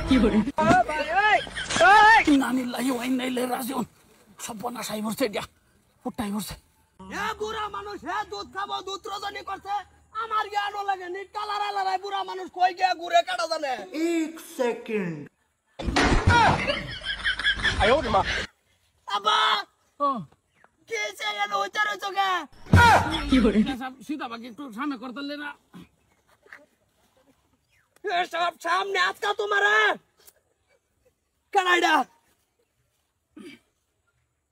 কি করে নানিল্লাহি ওয়া ইন্না ইলাইহি রাজিউন সর্বনাশ আই পড়ছে দিয়া ফুটাই পড়ছে এ বুড়া মানুষ হে দুধ খাবো দুধ রজনী করছে আমার জ্ঞানও লাগে নি কালার আলারাই বুড়া মানুষ কই গিয়া ঘুরে কাটা জানে 1 সেকেন্ড আয়ো মা আবা ও কি সে এর উচ্চারণ চোখে কি করে সীতা বাকি একটু সামনে করতেলে না এ সব সামনে আজকা তোমারে কানাইডা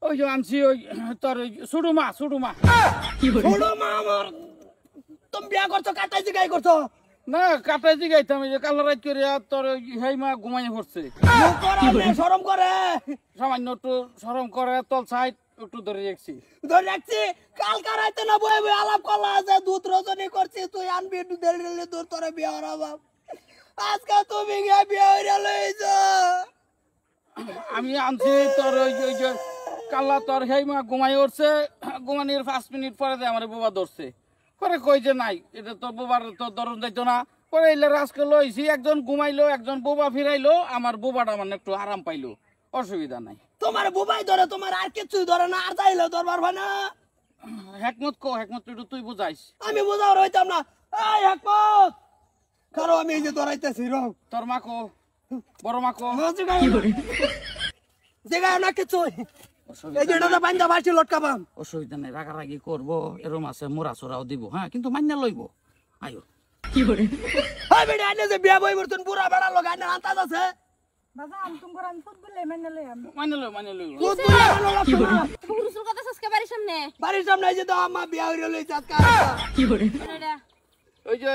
ওই যে আনছি ওই তোর সুডুমা কি করে বড় মা আমার তুমি বিয়া করছো কাটাই জিগাই করছো না কাটাই জিগাইতাম এই যে কালো রাত করে তোর হেই মা ঘুমাই পড়ছে শরম করে সামান্য একটু শরম করে তল সাইড একটু ধরে রাখছি ধরে রাখছি কাল কারাইতে না বয়ে বয়ে আলাপ করলা আছে দুধ রজনী করছি তুই আনবি একটু দেড় দূর তোরে বিয়া হরাবা আজকে তুমি গিয়ে বিয়া হইরা লইছো আমি আনছি তোর ওই যে কাল্লা তোর হেই মা ঘুমাই উঠছে ঘুমানির 5 মিনিট পরে আমার বাবা ধরছে পরে কই যে নাই এটা তোর বাবার তো দরন যাইতো না পরে এলে রাজকে লইছি একজন ঘুমাইলো একজন বোবা ফিরাইলো আমার বোবাটা মানে একটু আরাম পাইলো অসুবিধা নাই তোমার বুবাই ধরে তোমার আর কিছুই ধরে না আর চাইলে ধরবার ভাই না হেকমত একটু তুই বুঝাইস আমি বুঝাও রইতাম না এই হেকমত কারো আমি এই যে ধরাইতেছি রং তোর মাকো বড় মাকো কি করে জায়গায় না কিছু এই যে এটা বান্ধা বাসি লটকাবাম অসুবিধা নেই রাগারাগি করবো এরম আছে মোরা সোরাও দিব হ্যাঁ কিন্তু মান্য লইব আয়ো কি করে হাই বেড়ে আইনে যে বিয়া বই বর্তন পুরা বেড়া লগা আইনে আন্তাজ আছে বাবা আমি তোমার আমি ফুট বলে মেনে লই আমি মান্য লই খুদ বলে ভালো লাগছে না পুরুষের কথা সসকে বাড়ির সামনে বাড়ির সামনে এই যে তো আম্মা বিয়া হইরে লইছে আজকে কি করে ওই যে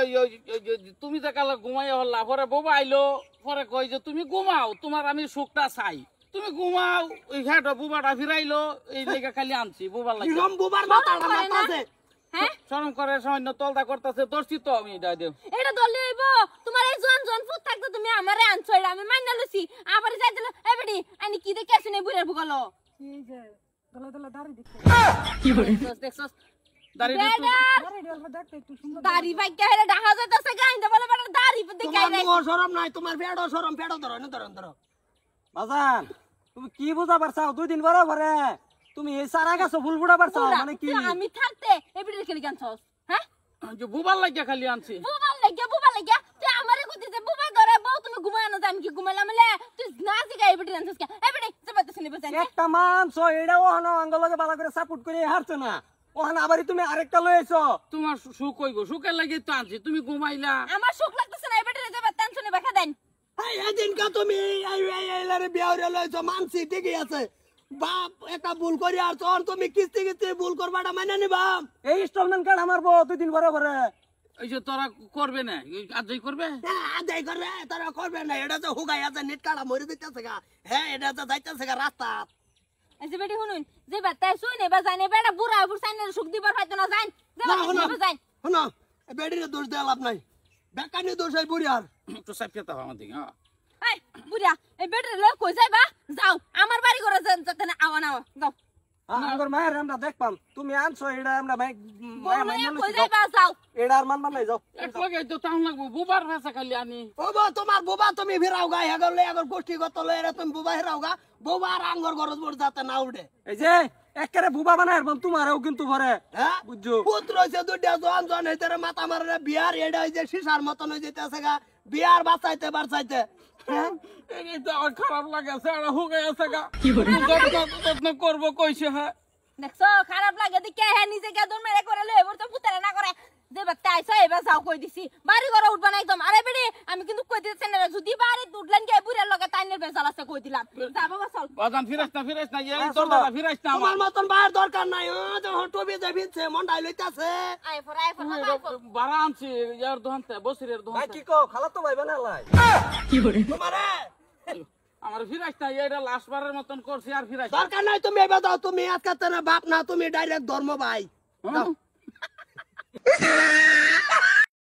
তুমি যে কাল ঘুমাই হল্লা পরে বাবা আইলো পরে কই যে তুমি ঘুমাও তোমার আমি সুখটা চাই তুমি ঘুমাও ওই ঘাট বুবাটা ফিরাইলো এই লেগে খালি আনছি বুবার লাগে রম বুবার মাথাটা মাথাছে হ্যাঁ শরম করে সামান্য তলদা করতেছে দর্শি তো আমি দাই দেব এটা দলে হইব তোমার এই জন ফুট থাকতে তুমি আমারে আনছো এটা আমি মাইনা লইছি আবার যাইতে এ বেডি আনি কি দেখে আসনে বুড়ার বুগালো এই যে দলা দলা দাড়ি দেখতে কি করে দেখছস দাড়ি দাড়ি ডলবা দেখতে একটু সুন্দর দাড়ি বাইকে হেরে ডাহা যাইতাছে গাইন্দা বলে বলে দাড়ি দেখাই তোমার মোর শরম নাই তোমার পেড়ো শরম পেড়ো ধরো না ধরো বাজান তুমি কি বুঝা পারছাও 2 দিন বড় ভরে তুমি এই সারা গাছ ফুল ফুটা পারছাও মানে কি আমি থাকতে এ বেডি খেলি গানছস হ্যাঁ যে বুবার লাগে খালি আনছি বুবা লাগে তুই আমারে কইতে বুবা করে বউ তুমি ঘুমায় না আমি কি ঘুমাইলাম লে তুই না জিগাই বেডি গানছস কে এ বেডি জবাতে শুনি বসে একটা মানছো এটা ওহানো আঙ্গলকে বালা করে সাপোর্ট করে হারছ না ওহান আবারই তুমি আরেকটা লই আইছো তোমার সুখ হইব সুখের লাগে তো আনছি তুমি ঘুমাইলা আমার সুখ লাগতেছে না এ বেডি জবাতে টেনশনে বাকা দেন এই এদিন কা তুমি এই বিয়া হইরে লইছো মানছি ঠিকই আছে বাপ একটা ভুল করি আর তোর তুমি কিস্তি ভুল করবাটা মানে নিবা এই ইনস্টলমেন্ট কার্ড আমার বউ 2 দিন বড় ভরে এই যে তোরা করবে না আজই করবে আদায় করে তারা করবে না এটা তো হুগাই আছে নেট কাটা মরে দিতেছে গা হ্যাঁ এটা তো যাইতেছে গা রাস্তা এই যে বেডি শুনুন যে বাতাই শুনে বা জানে বেডা বুড়া ফুরসাইনের সুখ দিবার পাইতো না যান যে যান শোনো বেডিরে দোষ দেওয়া লাভ নাই বেকানি দোষ এই বুড়ি আর একটু সাইড দাও আমাদের হ্যাঁ এই বুড়া এই বেডি লই কই যাইবা যাও আমার বাড়ি করে যাতে না আওয়া না যাও আগর মায়ের আমরা দেখপাম তুমি আনছো এটা আমরা ভাই বলে কই যাইবা যাও এটা আর মানবা নাই যাও এক লগে তো টাউন লাগবো বুবার ভাষা খালি আনি ওবা তোমার বুবা তুমি ফিরাও গা হেগর লই আগর গোষ্ঠী গত লই এরা তুমি বুবা হেরাও গা বুবা আর আঙ্গর গরজ বড় যাতে না উঠে এই যে একবারে বুবা বানায় আর তোমারও কিন্তু ভরে হ্যাঁ বুঝছো পুত্র হইছে দুইটা জন হইতে মাথা মারে বিয়ার এটা হইছে শিশার মতন হই যেতেছে গা বিয়ার বাঁচাইতে হ্যাঁ এই তো আমার খারাপ লাগে সারা হুগাই আছে গা কি করে যত্ন করবো কইছে হ্যাঁ দেখছো খারাপ লাগে দেখে হ্যাঁ নিজে গাদন মেরে করে লই এবার তো পুতারে না করে যে বাচ্চা আইছো এবার যাও কই দিছি বাড়ি ঘরে উঠবা না একদম আরে বেডি আমি কিন্তু কই দিতেছ না যদি বাড়ি উঠলেন কে বুড়ার লগে তাইনের বেজাল আছে কই দিলাম যা বাবা চল বাজান ফিরাস না এই তোর দাদা ফিরাস না তোমার মতন বাইর দরকার নাই তো টবি যাবিছে মন্ডাই লইতাছে আই ফর বাড়া আনছি ইয়ার দোহানতে বসিরের ভাই দোহানতে কি কও খালা তো ভাই বানালাই কি করে তোমারে আমার ফিরাস না এটা লাস্ট বারের মতন করছি আর ফিরাস দরকার নাই তুমি এবার দাও তুমি আজকে বাপ না তুমি ডাইরেক্ট ধর্ম ভাই